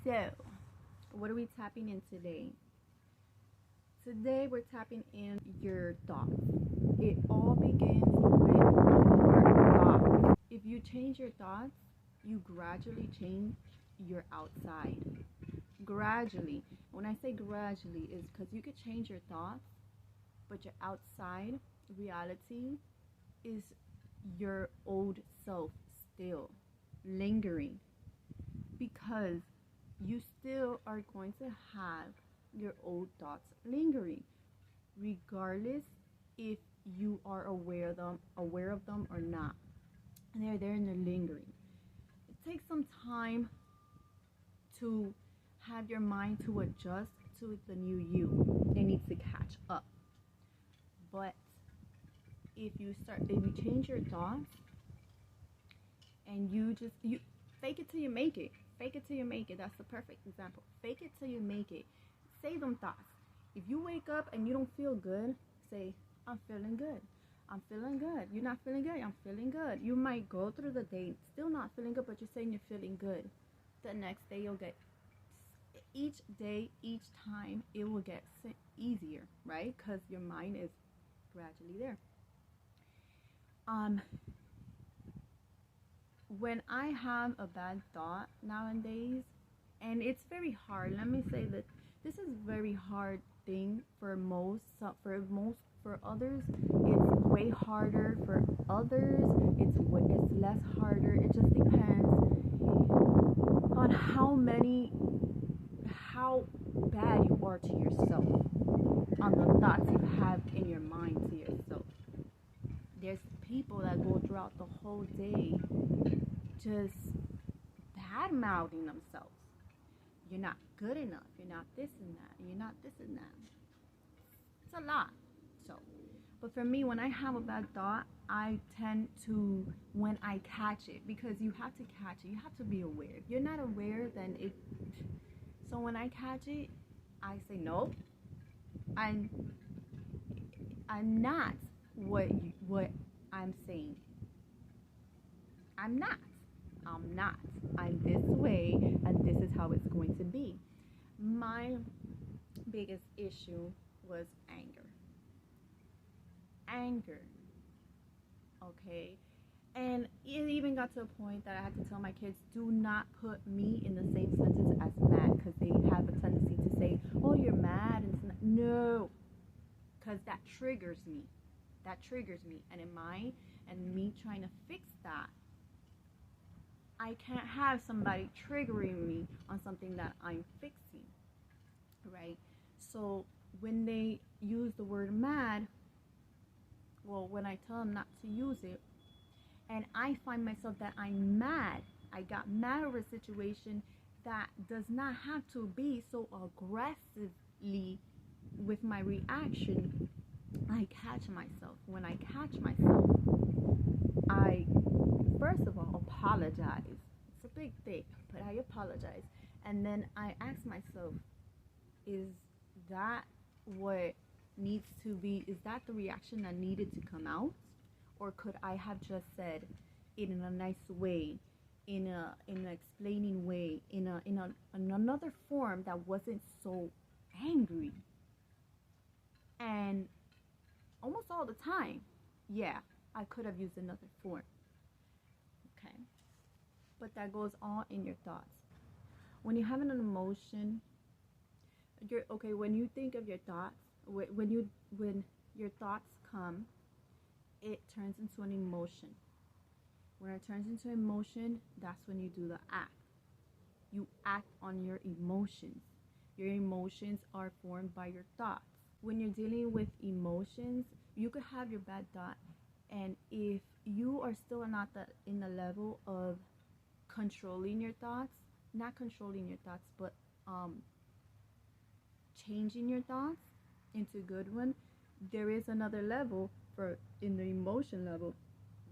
So, what are we tapping in today? Today, we're tapping in your thoughts. It all begins with your thoughts. If you change your thoughts, you gradually change your outside. Gradually. When I say gradually, is because you could change your thoughts, but your outside reality is your old self still lingering, because you still are going to have your old thoughts lingering, regardless if you are aware of them or not. And they're there and they're lingering. It takes some time to have your mind to adjust to the new you. It needs to catch up. But if you change your thoughts, and you fake it till you make it. Fake it till you make it. That's the perfect example. Fake it till you make it. Say them thoughts. If you wake up and you don't feel good, say, I'm feeling good. I'm feeling good. You're not feeling good. I'm feeling good. You might go through the day still not feeling good, but you're saying you're feeling good. The next day you'll get, each day, each time, it will get easier, right? Because your mind is gradually there. When I have a bad thought nowadays, and it's very hard, let me say that this is very hard thing for most. For others it's way harder. For others it's less harder. It just depends on how bad you are to yourself, on the thoughts you have in your mind to yourself. There's people that go throughout the whole day just bad mouthing themselves. You're not good enough. You're not this and that. You're not this and that. It's a lot. But for me, when I have a bad thought, I tend to, when I catch it, because you have to catch it, you have to be aware. If you're not aware, then it. So when I catch it, I say nope. I'm not what I'm saying. I'm not. I'm this way, and this is how it's going to be. My biggest issue was anger. Okay? And it even got to a point that I had to tell my kids, do not put me in the same sentence as mad, because they have a tendency to say, oh, you're mad. And no, because that triggers me. And me trying to fix that, I can't have somebody triggering me on something that I'm fixing, right? So when they use the word mad, well, when I tell them not to use it, and I find myself that I'm mad, I got mad over a situation that does not have to be so aggressively with my reaction, I catch myself. When I catch myself, I first of all apologize. It's a big thing, but I apologize. And then I ask myself, is that what needs to be, is that the reaction that needed to come out? Or could I have just said it in a nice way, in an explaining way, in another form that wasn't so angry? And almost all the time, yeah, I could have used another form. Okay, but that goes all in your thoughts. When you have an emotion, when you think of your thoughts, when your thoughts come, it turns into an emotion. When it turns into emotion, that's when you do the act. You act on your emotions. Your emotions are formed by your thoughts. When you're dealing with emotions, you could have your bad thought, and if you are still not in the level of controlling your thoughts, not controlling your thoughts, but changing your thoughts into good one, there is another level in the emotion level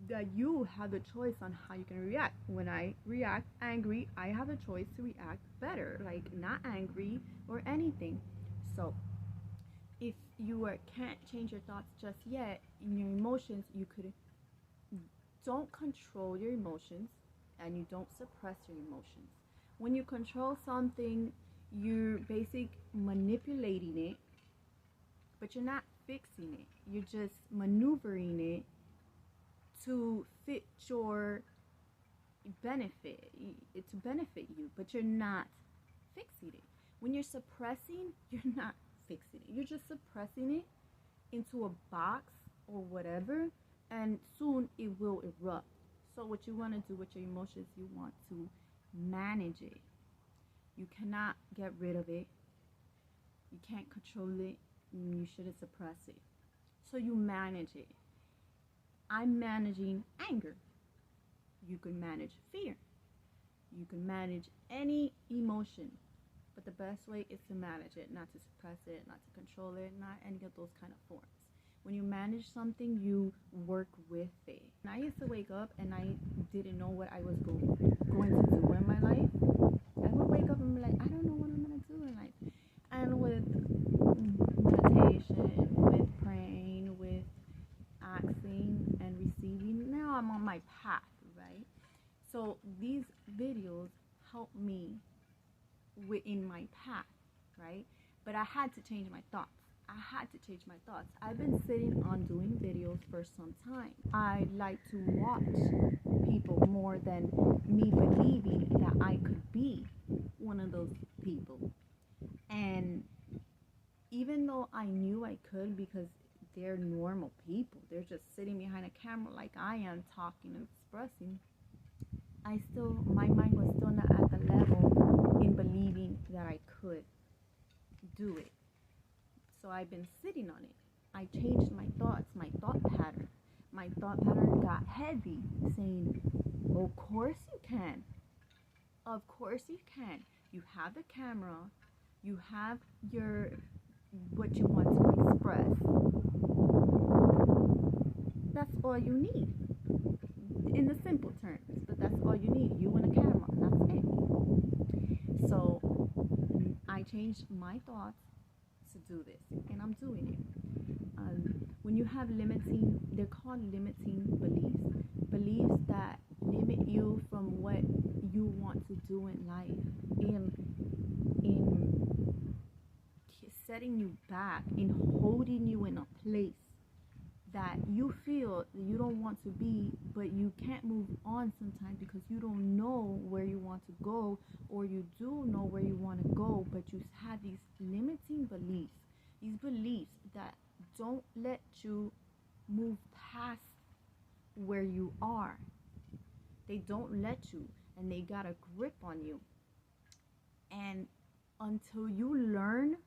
that you have the choice on how you can react. When I react angry, I have a choice to react better, like not angry or anything. So if you can't change your thoughts just yet, in your emotions, don't control your emotions, and you don't suppress your emotions. When you control something, you're basic manipulating it, but you're not fixing it. You're just maneuvering it to fit your benefit, to benefit you, but you're not fixing it. When you're suppressing, you're not fixing it. You're just suppressing it into a box or whatever, and soon it will erupt. So what you want to do with your emotions, you want to manage it. You cannot get rid of it. You can't control it. And you shouldn't suppress it. So you manage it. I'm managing anger. You can manage fear. You can manage any emotion. But the best way is to manage it, not to suppress it, not to control it, not any of those kind of forms. When you manage something, you work with it. And I used to wake up and I didn't know what I was going to do in my life. I would wake up and be like, I don't know what I'm going to do in life. And with meditation, with praying, with asking and receiving, now I'm on my path, right? So these videos help me within my path, right? But I had to change my thoughts. I've been sitting on doing videos for some time. I like to watch people more than me believing that I could be one of those people. And even though I knew I could, because they're normal people, they're just sitting behind a camera like I am, talking and expressing, my mind was still not at the level in believing that I could do it. So I've been sitting on it. I changed my thoughts, my thought pattern. My thought pattern got heavy, saying, of course you can. Of course you can. You have the camera. You have what you want to express. That's all you need. In the simple terms, but that's all you need. You and a camera, and that's it. So I changed my thoughts to do this, and I'm doing it. When you have they're called limiting beliefs that limit you from what you want to do in life, in setting you back, in holding you in a place that you feel that you don't want to be, but you can't move on sometimes because you don't know where you want to go, or you do know where you want to go, but you have these limiting beliefs, that don't let you move past where you are. They don't let you, and they got a grip on you. And until you learn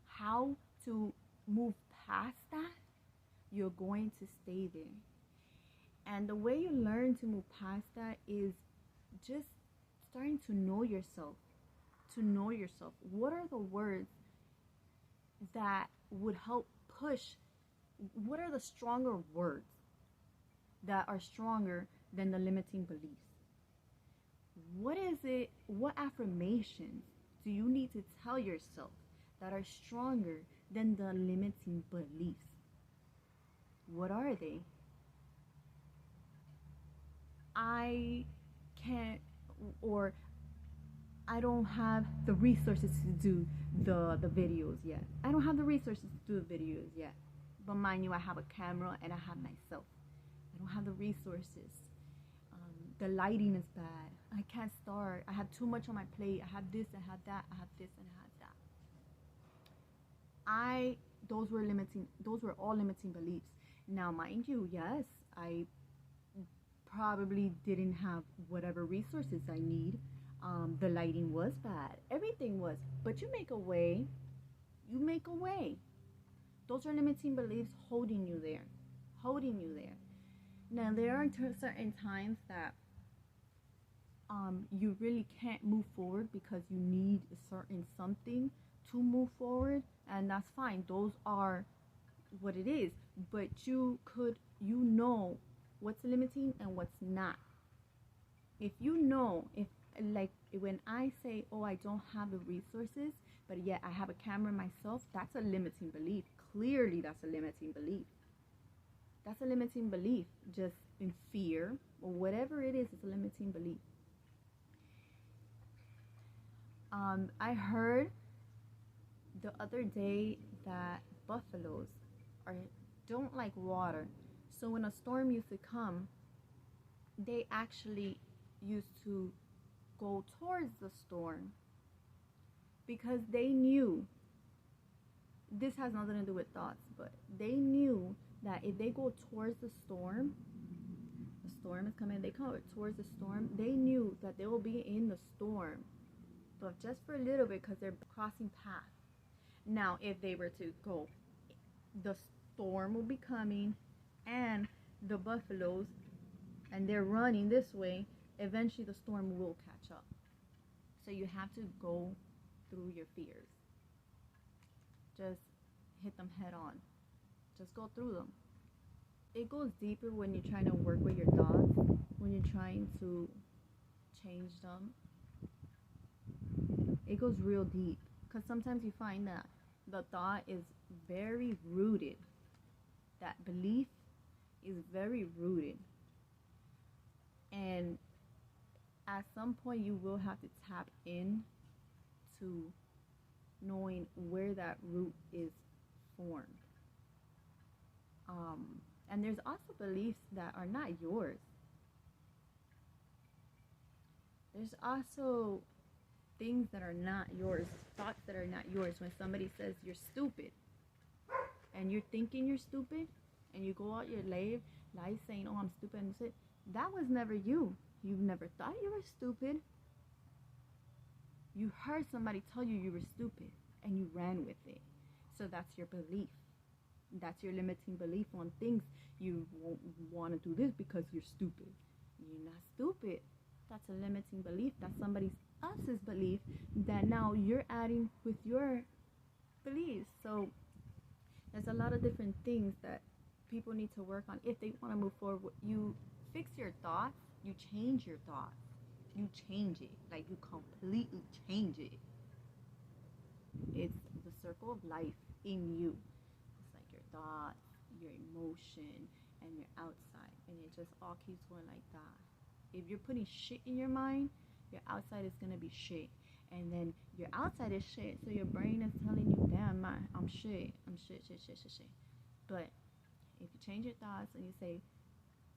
how to move past that, you're going to stay there. And the way you learn to move past that is just starting to know yourself. What are the words that would help push? What are the stronger words that are stronger than the limiting beliefs? What affirmations do you need to tell yourself that are stronger than the limiting beliefs? What are they? I can't, or I don't have the resources to do the videos yet. But mind you, I have a camera and I have myself. I don't have the resources. The lighting is bad. I can't start. I have too much on my plate. I have this, I have that, I have this, and I have that. Those were all limiting beliefs. Now, mind you, yes, I probably didn't have whatever resources I need. The lighting was bad. Everything was. But you make a way. Those are limiting beliefs holding you there. Now, there are certain times that you really can't move forward because you need a certain something to move forward, and that's fine. Those are what it is. But you know what's limiting and what's not. If like when I say, oh, I don't have the resources, but yet I have a camera myself, that's a limiting belief. Clearly, that's a limiting belief. Just in fear or whatever it is, it's a limiting belief. I heard the other day that buffaloes are don't like water. So when a storm used to come, they actually used to go towards the storm because they knew, this has nothing to do with thoughts, but they knew that if they go towards the storm is coming, they come towards the storm, they knew that they will be in the storm, but just for a little bit because they're crossing paths. Now, if they were to go, the storm will be coming and the buffaloes, and they're running this way, eventually the storm will catch up. So you have to go through your fears. Just hit them head on. Just go through them. It goes deeper when you're trying to work with your thoughts, when you're trying to change them. It goes real deep because sometimes you find that the thought is very rooted. That belief is very rooted. And at some point you will have to tap in to knowing where that root is formed. And there's also beliefs that are not yours. There's also things that are not yours, thoughts that are not yours. When somebody says you're stupid, and you're thinking you're stupid, and you go out your life saying, oh, I'm stupid, and say, that was never you. You never thought you were stupid. You heard somebody tell you you were stupid, and you ran with it. So that's your belief. That's your limiting belief on things. You won't want to do this because you're stupid. You're not stupid. That's a limiting belief. That's somebody else's belief that now you're adding with your beliefs. So there's a lot of different things that people need to work on if they want to move forward. You fix your thoughts. You change your thoughts. You change it. Like, you completely change it. It's the circle of life in you. It's like your thoughts, your emotion, and your outside. And it just all keeps going like that. If you're putting shit in your mind, your outside is going to be shit. And then your outside is shit. So your brain is telling you, damn, I'm shit. I'm shit. But if you change your thoughts and you say,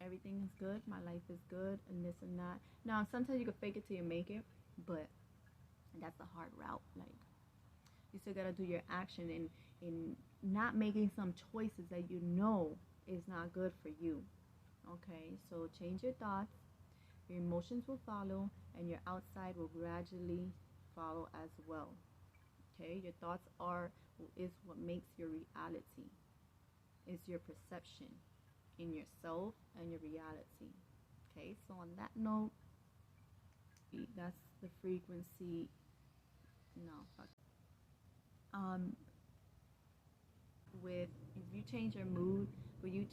everything is good, my life is good, and this and that. Now, sometimes you can fake it till you make it, but that's the hard route. Like, you still gotta do your action in not making some choices that you know is not good for you. Okay, so change your thoughts, your emotions will follow, and your outside will gradually follow as well. Okay, your thoughts is what makes your reality. Is your perception in yourself and your reality. Okay, so on that note, that's the frequency. No, fuck. With, if you change your mood, but you